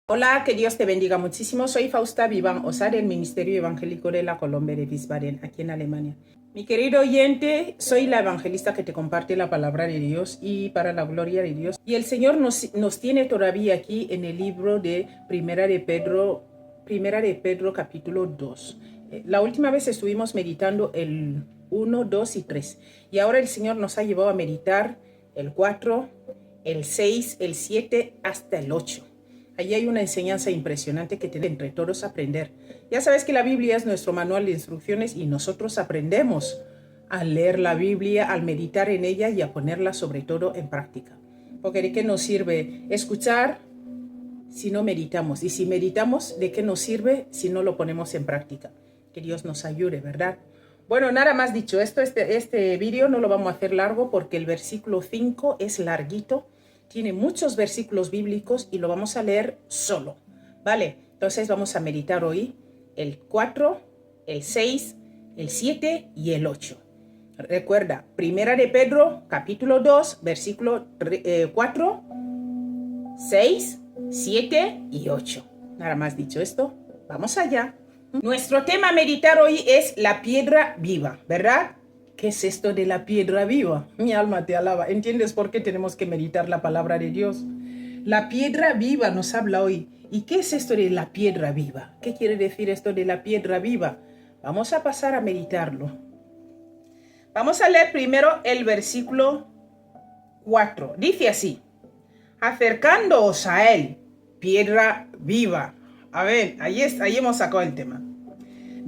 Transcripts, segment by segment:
Hola, que Dios te bendiga muchísimo. Soy Fausta Vivan Osar del Ministerio Evangélico de la Colombia de Wiesbaden, aquí en Alemania. Mi querido oyente, soy la evangelista que te comparte la palabra de Dios y para la gloria de Dios. Y el Señor nos tiene todavía aquí en el libro de Primera de Pedro capítulo 2. La última vez estuvimos meditando el 1, 2 y 3. Y ahora el Señor nos ha llevado a meditar el 4, el 6, el 7 hasta el 8. Allí hay una enseñanza impresionante que tenemos entre todos aprender. Ya sabes que la Biblia es nuestro manual de instrucciones y nosotros aprendemos al leer la Biblia, al meditar en ella y a ponerla sobre todo en práctica. Porque ¿de qué nos sirve escuchar si no meditamos? Y si meditamos, ¿de qué nos sirve si no lo ponemos en práctica? Que Dios nos ayude, ¿verdad? Bueno, nada más dicho esto, este vídeo no lo vamos a hacer largo porque el versículo 5 es larguito. Tiene muchos versículos bíblicos y lo vamos a leer solo, ¿vale? Entonces vamos a meditar hoy el 4, el 6, el 7 y el 8. Recuerda, Primera de Pedro, capítulo 2, versículo 4, 6, 7 y 8. Nada más dicho esto, vamos allá. Nuestro tema a meditar hoy es la piedra viva, ¿verdad? ¿Qué es esto de la piedra viva? Mi alma te alaba. ¿Entiendes por qué tenemos que meditar la palabra de Dios? La piedra viva nos habla hoy. ¿Y qué es esto de la piedra viva? ¿Qué quiere decir esto de la piedra viva? Vamos a pasar a meditarlo. Vamos a leer primero el versículo 4. Dice así: acercándoos a él, piedra viva. A ver, ahí hemos sacado el tema.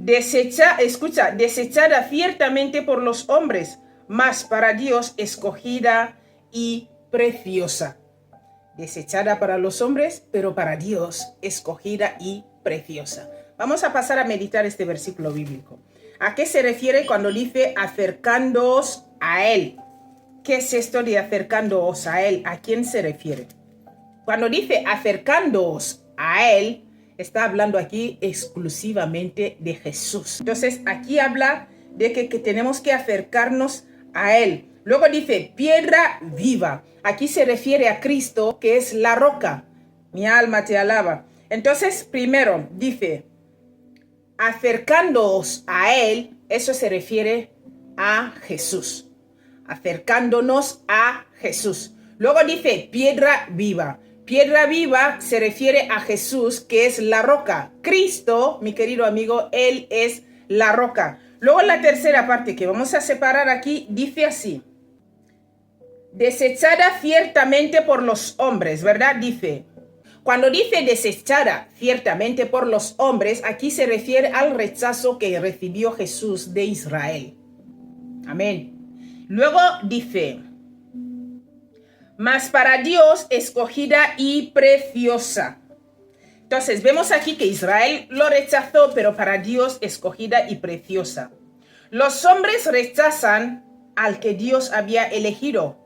Desechada ciertamente por los hombres, mas para Dios escogida y preciosa. Desechada para los hombres, pero para Dios escogida y preciosa. Vamos a pasar a meditar este versículo bíblico. ¿A qué se refiere cuando dice acercándoos a Él? ¿Qué es esto de acercándoos a Él? ¿A quién se refiere? Cuando dice acercándoos a Él, está hablando aquí exclusivamente de Jesús. Entonces, aquí habla de que tenemos que acercarnos a Él. Luego dice, piedra viva. Aquí se refiere a Cristo, que es la roca. Mi alma te alaba. Entonces, primero dice, acercándoos a Él, eso se refiere a Jesús. Acercándonos a Jesús. Luego dice, piedra viva. Piedra viva se refiere a Jesús, que es la roca. Cristo, mi querido amigo, Él es la roca. Luego la tercera parte que vamos a separar aquí dice así: desechada ciertamente por los hombres, ¿verdad? Dice, cuando dice desechada ciertamente por los hombres, aquí se refiere al rechazo que recibió Jesús de Israel. Amén. Luego dice, mas para Dios escogida y preciosa. Entonces vemos aquí que Israel lo rechazó, pero para Dios escogida y preciosa. Los hombres rechazan al que Dios había elegido,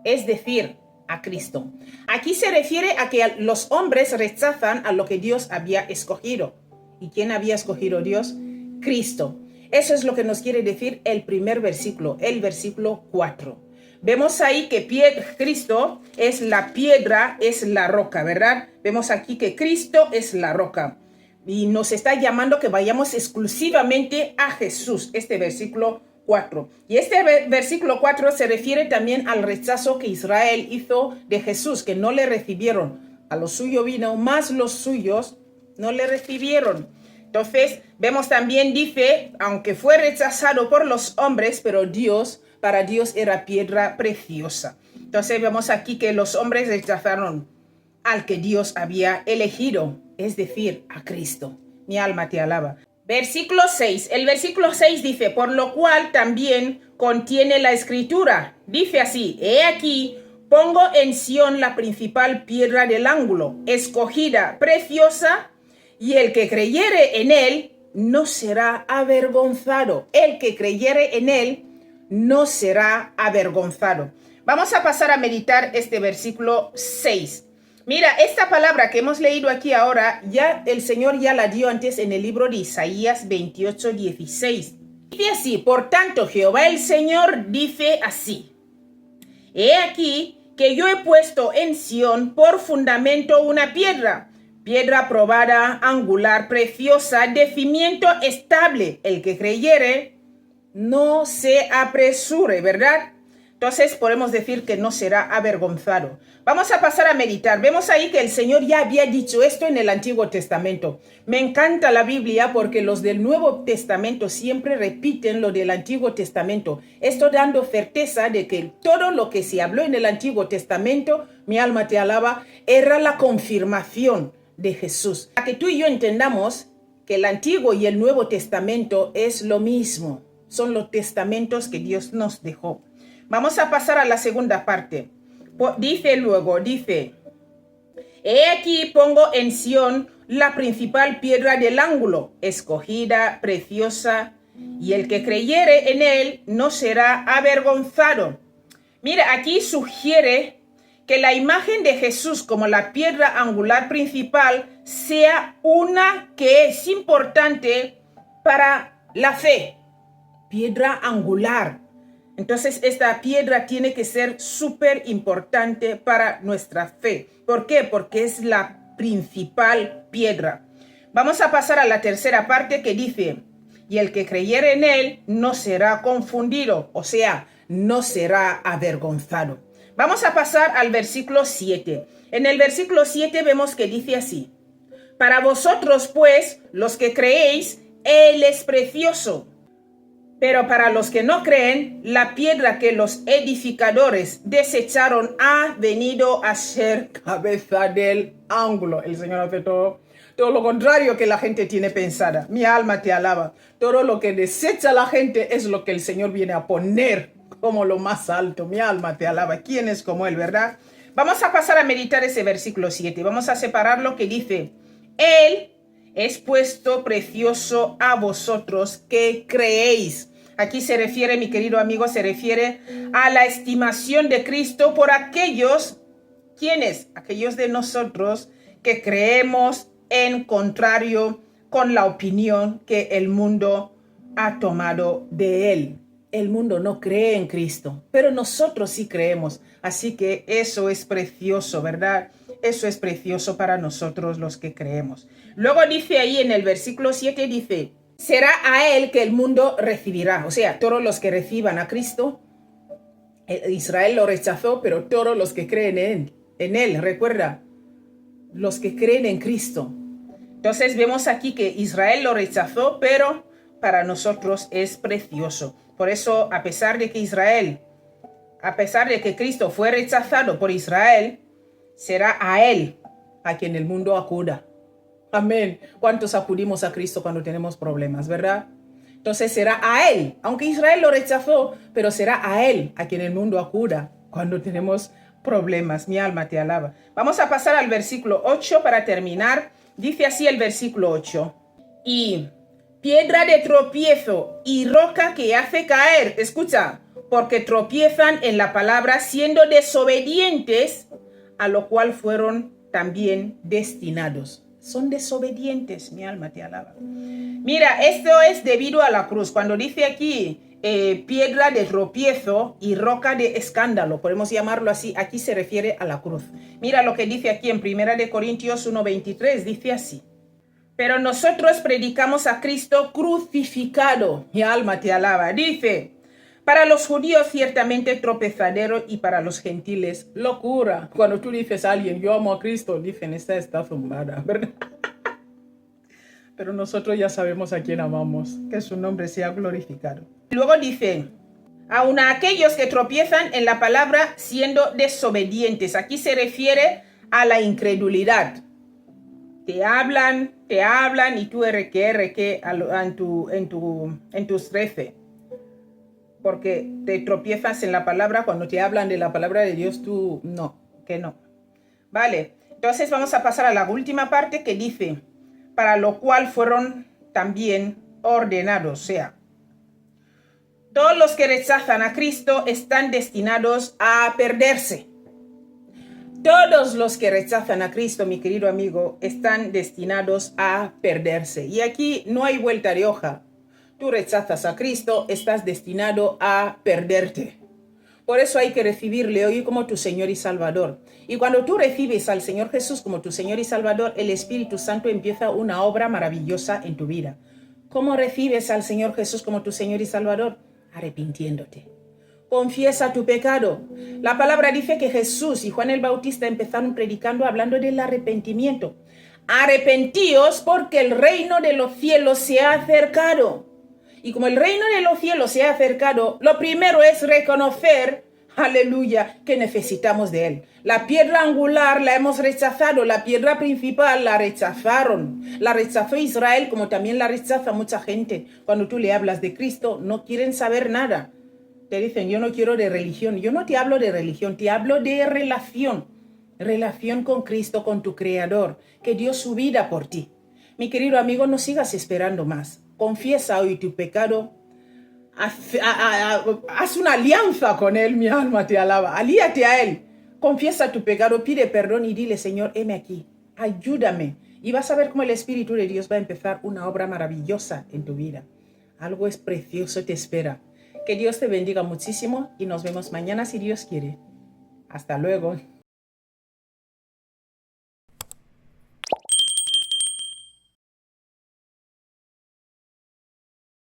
es decir, a Cristo. Aquí se refiere a que los hombres rechazan a lo que Dios había escogido. ¿Y quién había escogido Dios? Cristo. Eso es lo que nos quiere decir el primer versículo, el versículo 4. Vemos ahí que Cristo es la piedra, es la roca, ¿verdad? Vemos aquí que Cristo es la roca. Y nos está llamando que vayamos exclusivamente a Jesús, este versículo 4. Y este versículo 4 se refiere también al rechazo que Israel hizo de Jesús, que no le recibieron. A lo suyo vino, mas los suyos no le recibieron. Entonces, vemos también, dice, aunque fue rechazado por los hombres, pero para Dios era piedra preciosa. Entonces vemos aquí que los hombres rechazaron al que Dios había elegido, es decir, a Cristo. Mi alma te alaba. Versículo 6. El versículo 6 dice, por lo cual también contiene la escritura. Dice así, he aquí, pongo en Sión la principal piedra del ángulo, escogida, preciosa, y el que creyere en él no será avergonzado. El que creyere en él no será avergonzado. Vamos a pasar a meditar este versículo 6. Mira, esta palabra que hemos leído aquí ahora, ya el Señor ya la dio antes en el libro de Isaías 28:16. Dice así, por tanto, Jehová el Señor dice así: he aquí que yo he puesto en Sión por fundamento una piedra, piedra probada, angular, preciosa, de cimiento estable. El que creyere, no se apresure, ¿verdad? Entonces podemos decir que no será avergonzado. Vamos a pasar a meditar. Vemos ahí que el Señor ya había dicho esto en el Antiguo Testamento. Me encanta la Biblia porque los del Nuevo Testamento siempre repiten lo del Antiguo Testamento. Esto dando certeza de que todo lo que se habló en el Antiguo Testamento, mi alma te alaba, era la confirmación de Jesús. Para que tú y yo entendamos que el Antiguo y el Nuevo Testamento es lo mismo. Son los testamentos que Dios nos dejó. Vamos a pasar a la segunda parte. Dice, he aquí pongo en Sión la principal piedra del ángulo, escogida, preciosa, y el que creyere en él no será avergonzado. Mira, aquí sugiere que la imagen de Jesús como la piedra angular principal sea una que es importante para la fe. Piedra angular. Entonces, esta piedra tiene que ser súper importante para nuestra fe. ¿Por qué? Porque es la principal piedra. Vamos a pasar a la tercera parte que dice, y el que creyere en él no será confundido, o sea, no será avergonzado. Vamos a pasar al versículo 7. En el versículo 7 vemos que dice así, para vosotros, pues, los que creéis, él es precioso. Pero para los que no creen, la piedra que los edificadores desecharon ha venido a ser cabeza del ángulo. El Señor hace todo lo contrario que la gente tiene pensada. Mi alma te alaba. Todo lo que desecha la gente es lo que el Señor viene a poner como lo más alto. Mi alma te alaba. ¿Quién es como Él, verdad? Vamos a pasar a meditar ese versículo 7. Vamos a separar lo que dice. Él es puesto precioso a vosotros que creéis. Aquí se refiere, mi querido amigo, se refiere a la estimación de Cristo por aquellos, ¿quiénes? Aquellos de nosotros que creemos en contrario con la opinión que el mundo ha tomado de Él. El mundo no cree en Cristo, pero nosotros sí creemos. Así que eso es precioso, ¿verdad? Eso es precioso para nosotros los que creemos. Luego dice ahí en el versículo 7, dice, será a él que el mundo recibirá. O sea, todos los que reciban a Cristo, Israel lo rechazó, pero todos los que creen en él, recuerda, los que creen en Cristo. Entonces vemos aquí que Israel lo rechazó, pero para nosotros es precioso. Por eso, a pesar de que Cristo fue rechazado por Israel, será a él a quien el mundo acuda. Amén. ¿Cuántos acudimos a Cristo cuando tenemos problemas, verdad? Entonces será a Él, aunque Israel lo rechazó, pero será a Él a quien el mundo acuda cuando tenemos problemas. Mi alma te alaba. Vamos a pasar al versículo 8 para terminar. Dice así el versículo 8. Y piedra de tropiezo y roca que hace caer. Escucha, porque tropiezan en la palabra siendo desobedientes, a lo cual fueron también destinados. Son desobedientes, mi alma te alaba. Mira, esto es debido a la cruz. Cuando dice aquí piedra de tropiezo y roca de escándalo, podemos llamarlo así, aquí se refiere a la cruz. Mira lo que dice aquí en 1 Corintios 1:23, dice así. Pero nosotros predicamos a Cristo crucificado, mi alma te alaba. Dice, para los judíos ciertamente tropezadero y para los gentiles locura. Cuando tú dices a alguien, yo amo a Cristo, dicen, esta está zumbada, ¿verdad? Pero nosotros ya sabemos a quién amamos, que su nombre sea glorificado. Luego dice, aun a aquellos que tropiezan en la palabra siendo desobedientes. Aquí se refiere a la incredulidad. Te hablan y tú RQ en tus 13. Porque te tropiezas en la palabra, cuando te hablan de la palabra de Dios, tú no. Vale, entonces vamos a pasar a la última parte que dice, para lo cual fueron también ordenados. O sea, todos los que rechazan a Cristo están destinados a perderse. Todos los que rechazan a Cristo, mi querido amigo, están destinados a perderse. Y aquí no hay vuelta de hoja. Tú rechazas a Cristo, estás destinado a perderte. Por eso hay que recibirle hoy como tu Señor y Salvador. Y cuando tú recibes al Señor Jesús como tu Señor y Salvador, el Espíritu Santo empieza una obra maravillosa en tu vida. ¿Cómo recibes al Señor Jesús como tu Señor y Salvador? Arrepintiéndote. Confiesa tu pecado. La palabra dice que Jesús y Juan el Bautista empezaron predicando hablando del arrepentimiento. Arrepentíos porque el reino de los cielos se ha acercado. Y como el reino de los cielos se ha acercado, lo primero es reconocer, aleluya, que necesitamos de Él. La piedra angular la hemos rechazado, la piedra principal la rechazaron. La rechazó Israel como también la rechaza mucha gente. Cuando tú le hablas de Cristo, no quieren saber nada. Te dicen, yo no quiero de religión. Yo no te hablo de religión, te hablo de relación. Relación con Cristo, con tu Creador, que dio su vida por ti. Mi querido amigo, no sigas esperando más. Confiesa hoy tu pecado. Haz una alianza con Él, mi alma te alaba. Alíate a Él. Confiesa tu pecado, pide perdón y dile, Señor, heme aquí. Ayúdame. Y vas a ver cómo el Espíritu de Dios va a empezar una obra maravillosa en tu vida. Algo es precioso te espera. Que Dios te bendiga muchísimo y nos vemos mañana si Dios quiere. Hasta luego.